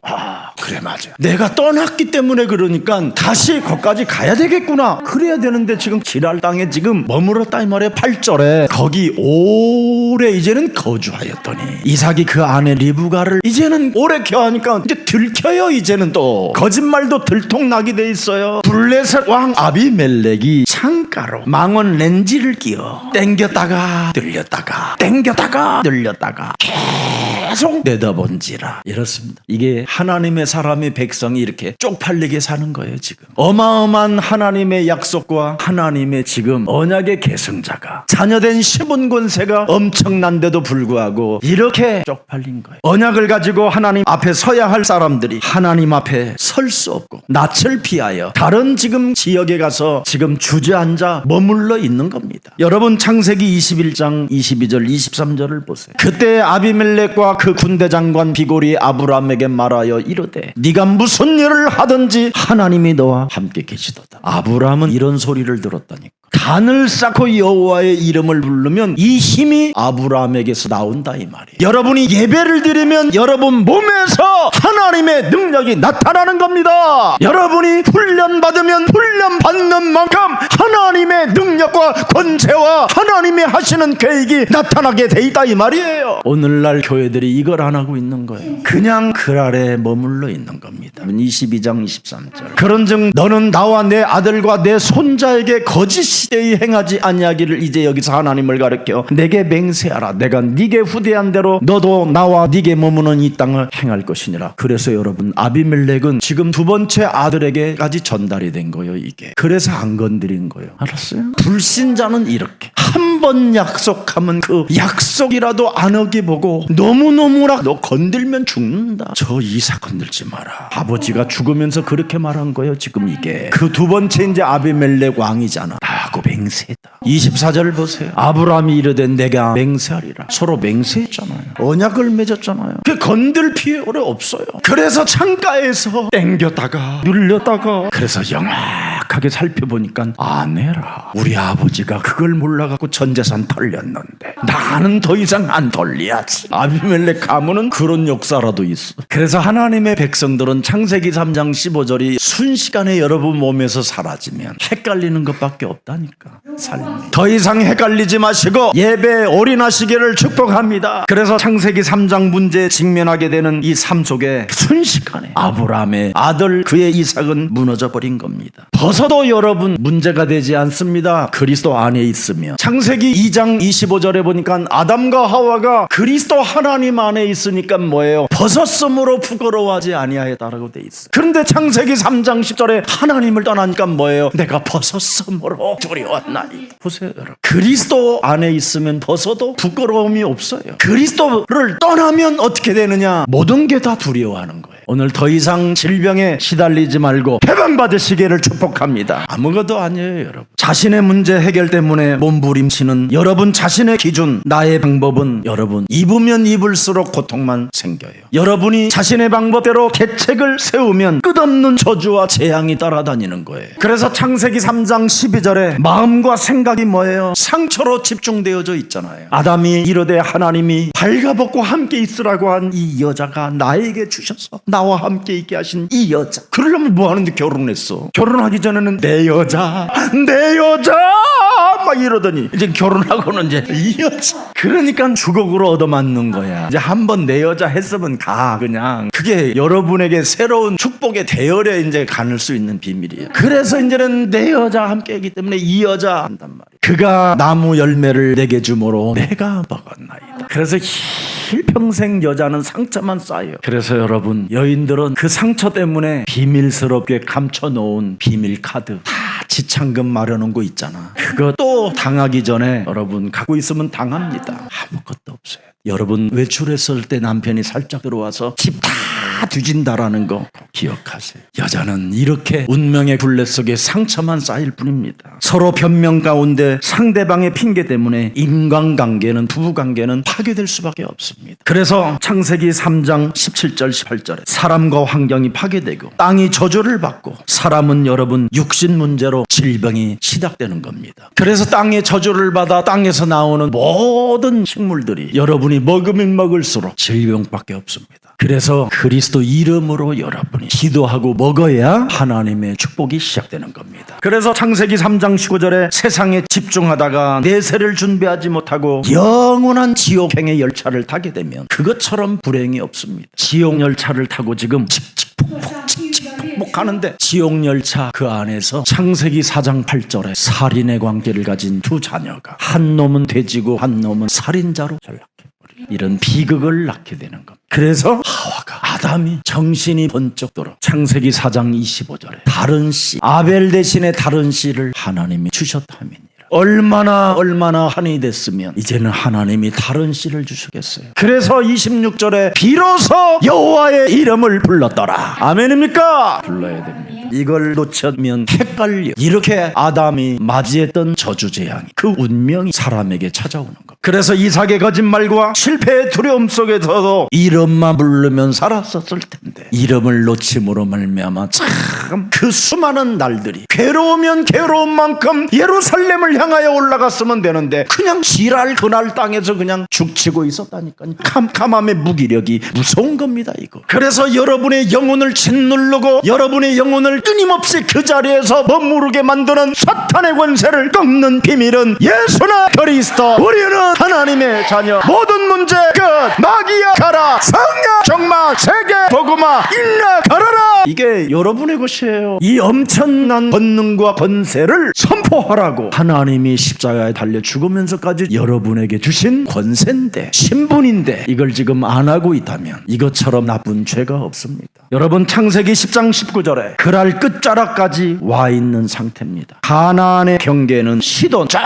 Speaker 1: 그래 맞아, 내가 떠났기 때문에 그러니까 다시 거기까지 가야 되겠구나. 그래야 되는데 지금 지랄 땅에 지금 머물렀다 이 말이에요. 8절에 거기 오래 이제는 거주하였더니 이삭이 그 아내 리브가를 이제는 오래 켜하니까 이제 들켜요. 이제는 또 거짓말도 들통나게 돼 있어요. 블레셋 왕 아비멜렉이 창가로 망원 렌즈를 끼워 땡겼다가 들렸다가 땡겼다가 들렸다가 계속 내다본지라. 이렇습니다. 이게 하나님의 사람의 백성이 이렇게 쪽팔리게 사는 거예요. 지금 어마어마한 하나님의 약속과 하나님의 지금 언약의 계승자가 자녀된 시몬 권세가 엄청난데도 불구하고 이렇게 쪽팔린 거예요. 언약을 가지고 하나님 앞에 서야 할 사람들이 하나님 앞에 설 수 없고 낯을 피하여 다른 지금 지역에 가서 지금 주지 주저앉아 머물러 있는 겁니다. 여러분 창세기 21장 22절 23절을 보세요. 그때 아비멜렉과 그 군대 장관 비골이 아브라함에게 말하여 이르되 네가 무슨 일을 하든지 하나님이 너와 함께 계시도다. 아브라함은 이런 소리를 들었다니까. 단을 쌓고 여호와의 이름을 부르면 이 힘이 아브라함에게서 나온다 이 말이에요. 여러분이 예배를 드리면 여러분 몸에서 하나님의 능력이 나타나는 겁니다. 여러분이 훈련받으면 훈련받는 만큼 하나님의 능력과 권세와 하나님이 하시는 계획이 나타나게 돼 있다 이 말이에요. 오늘날 교회들이 이걸 안 하고 있는 거예요. 그냥 그 아래에 머물러 있는 겁니다. 22장 23절 그런즉 너는 나와 내 아들과 내 손자에게 거짓 시대에 행하지 아니하기를 이제 여기서 하나님을 가르쳐 내게 맹세하라. 내가 네게 후대한 대로 너도 나와 네게 머무는 이 땅을 행할 것이니라. 그래서 여러분 아비멜렉은 지금 두 번째 아들에게까지 전달이 된 거예요. 이게 그래서 안 건드린 거예요. 알았어요? 불신자는 이렇게 한 번 약속하면 그 약속이라도 안 어기보고 너무너무나 너 건들면 죽는다. 저 이삭 건들지 마라. 아버지가 죽으면서 그렇게 말한 거예요. 지금 이게 그 두 번째 이제 아비멜렉 왕이잖아. 하고 맹세했다. 24절을 보세요. 아브라함이 이르되 내가 맹세하리라. 서로 맹세했잖아요. 언약을 맺었잖아요. 그 건들 필요 없어요. 그래서 창가에서 땡겼다가 눌렸다가 그래서 영악하게 살펴보니까 아내라. 우리 아버지가 그걸 몰라갖고 전 재산 털렸는데 나는 더 이상 안 털려야지. 아비멜렉 가문은 그런 역사라도 있어. 그래서 하나님의 백성들은 창세기 3장 15절이 순식간에 여러분 몸에서 사라지면 헷갈리는 것밖에 없다니까. 삶이 더 이상 헷갈리지 마시고 예배 올인하시기를 축복합니다. 그래서 창세기 3장 문제에 직면하게 되는 이 삶 속에 순식간에 아브라함의 아들 그의 이삭은 무너져 버린 겁니다. 벗어도 여러분 문제가 되지 않습니다. 그리스도 안에 있으면. 창세기 2장 25절에 보니까 아담과 하와가 그리스도 하나님 안에 있으니까 뭐예요? 벗었으므로 부끄러워하지 아니하였다라고 돼 있어요. 그런데 창세기 3장 10절에 하나님을 떠나니까 뭐예요? 내가 벗었으므로 두려웠나니. 보세요 여러분. 그리스도 안에 있으면 벗어도 부끄러움이 없어요. 그리스도를 떠나면 어떻게 되느냐? 모든 게 다 두려워하는 거예요. 오늘 더 이상 질병에 시달리지 말고 해방받으시기를 축복합니다. 아무것도 아니에요 여러분. 자신의 문제 해결 때문에 몸부림치는 여러분 자신의 기준 나의 방법은 여러분 입으면 입을수록 고통만 생겨요. 여러분이 자신의 방법대로 계책을 세우면 끝없는 저주와 재앙이 따라다니는 거예요. 그래서 창세기 3장 12절에 마음과 생각이 뭐예요? 상처로 집중되어져 있잖아요. 아담이 이르되 하나님이 발가벗고 함께 있으라고 한 이 여자가 나에게 주셔서 나와 함께 있게 하신 이 여자. 그러려면 뭐 하는데 결혼했어? 결혼하기 전에는 내 여자 막 이러더니 이제 결혼하고는 이제 이 여자. 그러니까 주걱으로 얻어맞는 거야. 이제 한번 내 여자 했으면 가 그냥. 그게 여러분에게 새로운 축복의 대열에 이제 가는 수 있는 비밀이에요. 그래서 이제는 내 여자 함께 있기 때문에 이 여자 한단 말이에요. 그가 나무 열매를 내게 주므로 내가 먹었나이다. 그래서 일평생 여자는 상처만 쌓여요. 그래서 여러분 여인들은 그 상처 때문에 비밀스럽게 감춰놓은 비밀 카드 다 지창금 마련한 거 있잖아. 그거 또 당하기 전에 여러분 갖고 있으면 당합니다. 아무것도 없어요. 여러분 외출했을 때 남편이 살짝 들어와서 집 다 뒤진다라는 거 기억하세요. 여자는 이렇게 운명의 굴레 속에 상처만 쌓일 뿐입니다. 서로 변명 가운데 상대방의 핑계 때문에 인간관계는 부부관계는 파괴될 수밖에 없습니다. 그래서 창세기 3장 17절 18절에 사람과 환경이 파괴되고 땅이 저주를 받고 사람은 여러분 육신 문제로 질병이 시작되는 겁니다. 그래서 땅의 저주를 받아 땅에서 나오는 모든 식물들이 여러분이 먹으면 먹을수록 질병밖에 없습니다. 그래서 그리스도 이름으로 여러분이 기도하고 먹어야 하나님의 축복이 시작되는 겁니다. 그래서 창세기 3장 15절에 세상에 집중하다가 내세를 준비하지 못하고 영원한 지옥행의 열차를 타게 되면 그것처럼 불행이 없습니다. 지옥 열차를 타고 지금 칙칙폭폭 하는데 지옥 열차 그 안에서 창세기 4장 8절에 살인의 관계를 가진 두 자녀가 한 놈은 돼지고 한 놈은 살인자로 전락해. 이런 비극을 낳게 되는 겁니다. 그래서 하와가 아담이 정신이 번쩍 들어 창세기 4장 25절에 다른 씨 아벨 대신에 다른 씨를 하나님이 주셨다면이라. 얼마나 한이 됐으면 이제는 하나님이 다른 씨를 주시겠어요. 그래서 26절에 비로소 여호와의 이름을 불렀더라. 아멘입니까? 불러야 됩니다. 이걸 놓치면 헷갈려. 이렇게 아담이 맞이했던 저주재앙이, 그 운명이 사람에게 찾아오는 것. 그래서 이삭의 거짓말과 실패의 두려움 속에서도 이름만 부르면 살았었을 텐데 이름을 놓침으로 말미암아 참 그 수많은 날들이 괴로우면 괴로운 만큼 예루살렘을 향하여 올라갔으면 되는데 그냥 지랄 그날 땅에서 그냥 죽치고 있었다니까요. 캄캄함의 무기력이 무서운 겁니다 이거. 그래서 여러분의 영혼을 짓누르고 여러분의 영혼을 끊임없이 그 자리에서 머무르게 만드는 사탄의 권세를 꺾는 비밀은 예수나 그리스도. 우리는 하나님의 자녀. 모든 문제 끝. 마귀야 가라. 성령 정마 세계 복음화 인나 가라라. 이게 여러분의 것이에요. 이 엄청난 권능과 권세를 선포하라고 하나님이 십자가에 달려 죽으면서까지 여러분에게 주신 권세인데, 신분인데 이걸 지금 안 하고 있다면 이것처럼 나쁜 죄가 없습니다. 여러분, 창세기 10장 19절에 그랄 끝자락까지 와 있는 상태입니다. 가나안의 경계는 시돈 저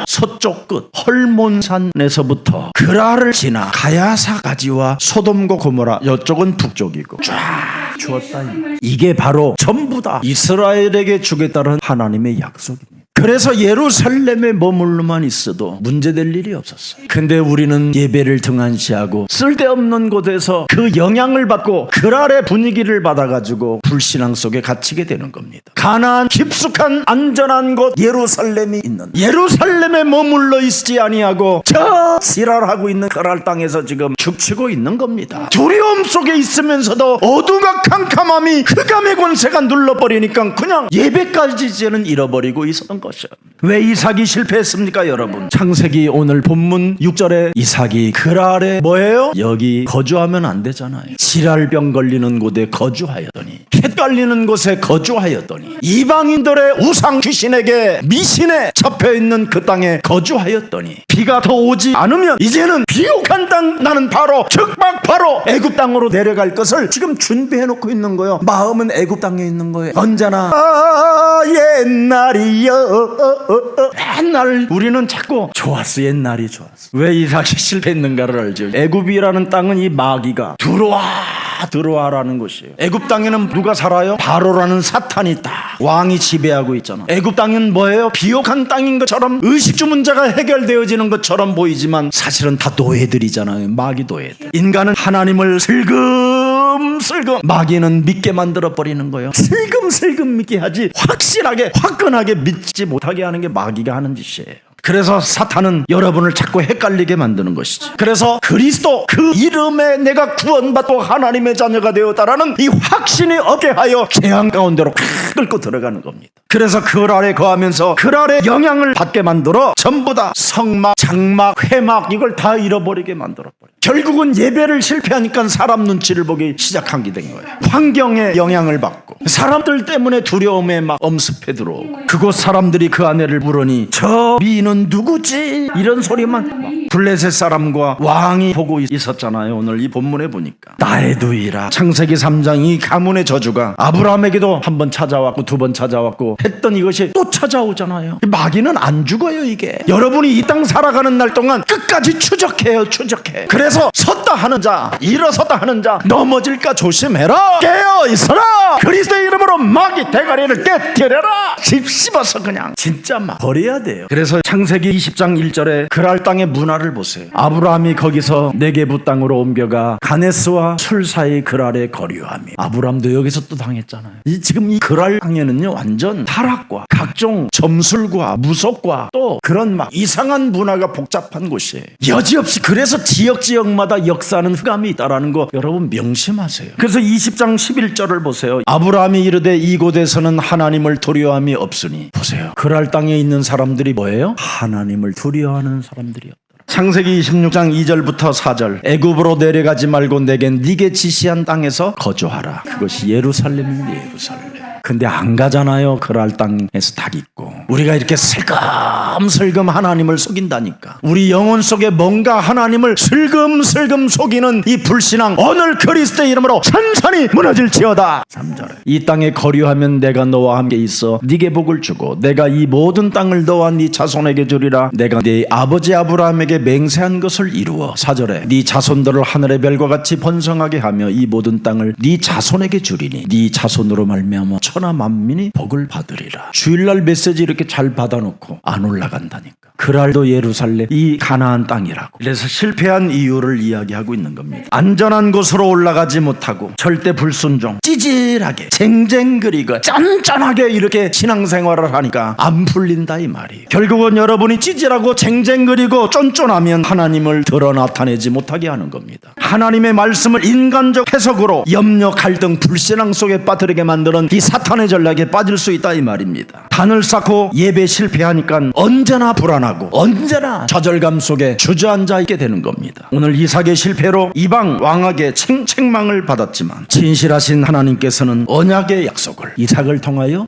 Speaker 1: 서쪽 끝 헐몬산에서부터 그랄을 지나 가야사까지와 소돔과 고모라, 이쪽은 북쪽이고 쫙 주었다. 이게 바로 전부 다 이스라엘에게 주겠다는 하나님의 약속입니다. 그래서 예루살렘에 머물러만 있어도 문제될 일이 없었어요. 근데 우리는 예배를 등한시하고 쓸데없는 곳에서 그 영향을 받고 그랄의 분위기를 받아가지고 불신앙 속에 갇히게 되는 겁니다. 가나안 깊숙한 안전한 곳 예루살렘이 있는, 예루살렘에 머물러 있지 아니하고 저 지랄하고 있는 그랄 땅에서 지금 죽치고 있는 겁니다. 두려움 속에 있으면서도 어두가 캄캄함이 흑암의 권세가 눌러버리니까 그냥 예배까지 이제는 잃어버리고 있었던 거죠. 왜 이삭이 실패했습니까 여러분? 창세기 오늘 본문 6절에 이삭이 그랄에 뭐예요? 여기 거주하면 안 되잖아요. 지랄병 걸리는 곳에 거주하였더니, 헷갈리는 곳에 거주하였더니, 이방인들의 우상 귀신에게 미신에 잡혀있는 그 땅에 거주하였더니, 비가 더 오지 않으면 이제는 비옥한 땅, 나는 바로 즉각 바로 애굽 땅으로 내려갈 것을 지금 준비해놓고 있는 거예요. 마음은 애굽 땅에 있는 거예요. 언제나 옛날이여. 옛날 우리는 자꾸 좋았어, 옛날이 좋았어. 왜 이삭이 실패했는가를 알죠. 애굽이라는 땅은 이 마귀가 들어와라는 곳이에요. 애굽 땅에는 누가 살아요? 바로라는 사탄이 딱 왕이 지배하고 있잖아. 애굽 땅은 뭐예요? 비옥한 땅인 것처럼, 의식주 문제가 해결되어지는 것처럼 보이지만 사실은 다 노예들이잖아요. 마귀 노예들. 인간은 하나님을 슬금슬금, 마귀는 믿게 만들어 버리는 거예요. 슬금슬금 믿게 하지 확실하게 화끈하게 믿지 못하게 하는 게 마귀가 하는 짓이에요. 그래서 사탄은 여러분을 자꾸 헷갈리게 만드는 것이지. 그래서 그리스도 그 이름에 내가 구원받고 하나님의 자녀가 되었다라는 이 확신이 없게 하여 재앙 가운데로 끌고 들어가는 겁니다. 그래서 그 아래 거하면서 그 아래 영향을 받게 만들어 전부 다 성막, 장막, 회막 이걸 다 잃어버리게 만들어버려요. 결국은 예배를 실패하니까 사람 눈치를 보기 시작하게 된 거예요. 환경에 영향을 받고 사람들 때문에 두려움에 막 엄습해 들어오고, 그곳 사람들이 그 아내를 물으니 저 미는 누구지? 이런 소리만. 블레셋 사람과 왕이 보고 있었잖아요. 오늘 이 본문에 보니까 나의 누이라. 창세기 3장 이 가문의 저주가 아브라함에게도 한 번 찾아왔고 두 번 찾아왔고 했던 이것이 또 찾아오잖아요. 마귀는 안 죽어요. 이게 여러분이 이 땅 살아가는 날 동안 끝까지 추적해요. 추적해. 그래서 섰다 하는 자, 일어섰다 하는 자, 넘어질까 조심해라. 깨어 있어라. 그리스도의 이름으로 마귀 대가리를 깨뜨려라. 씹어서 그냥 진짜 막 버려야 돼요. 그래서 창세기 20장 1절에 그랄 땅의 문화를 보세요. 아브라함이 거기서 네게부 땅으로 옮겨가 가네스와 술 사이 그랄에 거류하며, 아브라함도 여기서 또 당했잖아요. 지금 이 그랄 땅에는요 완전 타락과 각종 점술과 무속과 또 그런 막 이상한 문화가 복잡한 곳이에요. 여지없이. 그래서 지역마다 역사는 흑암이 있다라는 거 여러분 명심하세요. 그래서 20장 11절을 보세요. 아브라함이 이르되 이곳에서는 하나님을 두려워함이 없으니. 보세요. 그랄 땅에 있는 사람들이 뭐예요? 하나님을 두려워하는 사람들이요. 창세기 26장 2절부터 4절. 애굽으로 내려가지 말고 내겐 네게 지시한 땅에서 거주하라. 그것이 예루살렘입니다. 예루살렘. 근데 안 가잖아요. 그랄 땅에서 닭 있고. 우리가 이렇게 슬금슬금 하나님을 속인다니까. 우리 영혼 속에 뭔가 하나님을 슬금슬금 속이는 이 불신앙, 오늘 그리스도의 이름으로 산산이 무너질지어다. 3절에 이 땅에 거류하면 내가 너와 함께 있어 네게 복을 주고 내가 이 모든 땅을 너와 네 자손에게 주리라. 내가 네 아버지 아브라함에게 맹세한 것을 이루어. 4절에 네 자손들을 하늘의 별과 같이 번성하게 하며 이 모든 땅을 네 자손에게 주리니 네 자손으로 말미암아 천하 만민이 복을 받으리라. 주일날 메시지 이렇게 잘 받아놓고 안 올라간다니까. 그랄도 예루살렘 이 가나안 땅이라고. 그래서 실패한 이유를 이야기하고 있는 겁니다. 안전한 곳으로 올라가지 못하고 절대 불순종, 찌질하게 쟁쟁그리고 짠짠하게 이렇게 신앙생활을 하니까 안 풀린다 이 말이에요. 결국은 여러분이 찌질하고 쟁쟁그리고 쫀쫀하면 하나님을 드러 나타내지 못하게 하는 겁니다. 하나님의 말씀을 인간적 해석으로 염려, 갈등, 불신앙 속에 빠뜨리게 만드는 이 사탄의 전략에 빠질 수 있다 이 말입니다. 단을 쌓고 예배 실패하니까 언제나 불안하고 언제나 좌절감 속에 주저앉아 있게 되는 겁니다. 오늘 이삭의 실패로 이방 왕에게 책망을 받았지만 진실하신 하나님께서는 언약의 약속을 이삭을 통하여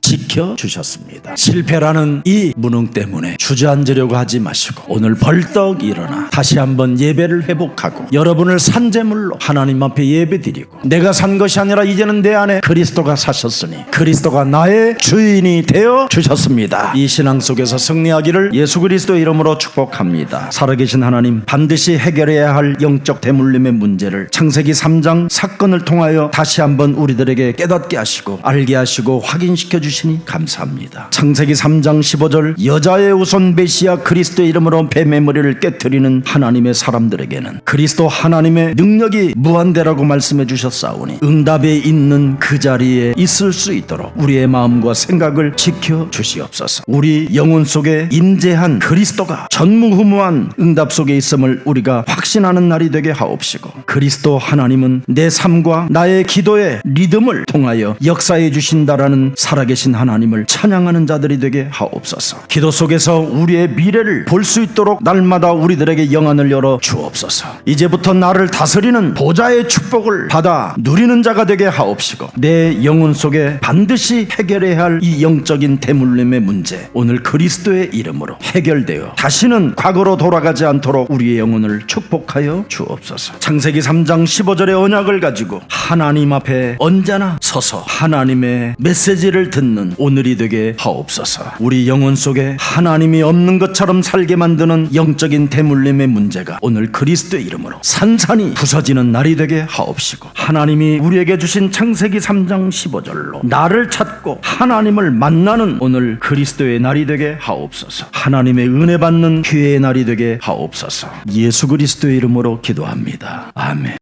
Speaker 1: 지켜주셨습니다. 실패라는 이 무능 때문에 주저앉으려고 하지 마시고 오늘 벌떡 일어나 다시 한번 예배를 회복하고 여러분을 산재물로 하나님 앞에 예배드리고 내가 산 것이 아니라 이제는 내 안에 그리스도가 사셨으니 그리스도가 나의 주인이 되어 주셨습니다. 이 신앙 속에서 승리하기를 예수 그리스도의 이름으로 축복합니다. 살아계신 하나님, 반드시 해결해야 할 영적 대물림의 문제를 창세기 3장 사건을 통하여 다시 한번 우리들에게 깨닫게 하시고 알게 하시고 확인시켜 주시니 감사합니다. 창세기 3장 15절 여자의 우선 메시아 그리스도의 이름으로 뱀의 머리를 깨트리는 하나님의 사람들에게는 그리스도 하나님의 능력이 무한대라고 말씀해 주셨사오니 응답에 있는 그 자리에 있을 수 있도록 우리의 마음과 생각을 지켜 주시옵소서. 우리 영혼 속에 임재한 그리스도가 전무후무한 응답 속에 있음을 우리가 확신하는 날이 되게 하옵시고 그리스도 하나님은 내 삶과 나의 기도의 리듬을 통하여 역사해 주신다라는 살아계신 하나님을 찬양하는 자들이 되게 하옵소서. 기도 속에서 우리의 미래를 볼 수 있도록 날마다 우리들에게 영안을 열어 주옵소서. 이제부터 나를 다스리는 보좌의 축복을 받아 누리는 자가 되게 하옵시고 내 영혼 속에 반드시 해결해야 할 이 영적인 대물림의 문제 오늘 그리스도의 이름으로 해결되어 다시는 과거로 돌아가지 않도록 우리의 영혼을 축복하여 주옵소서. 창세기 3장 15절의 언약을 가지고 하나님 앞에 언제나 서서 하나님의 메시지를 듣는 오늘이 되게 하옵소서. 우리 영혼 속에 하나님이 없는 것처럼 살게 만드는 영적인 대물림의 문제가 오늘 그리스도의 이름으로 산산이 부서지는 날이 되게 하옵시고 하나님이 우리에게 주신 창세기 3장 15절로 나를 찾고 하나님을 만나는 오늘 그리스도의 날이 되게 하옵소서. 하나님의 은혜 받는 기회의 날이 되게 하옵소서. 예수 그리스도의 이름으로 기도합니다. 아멘.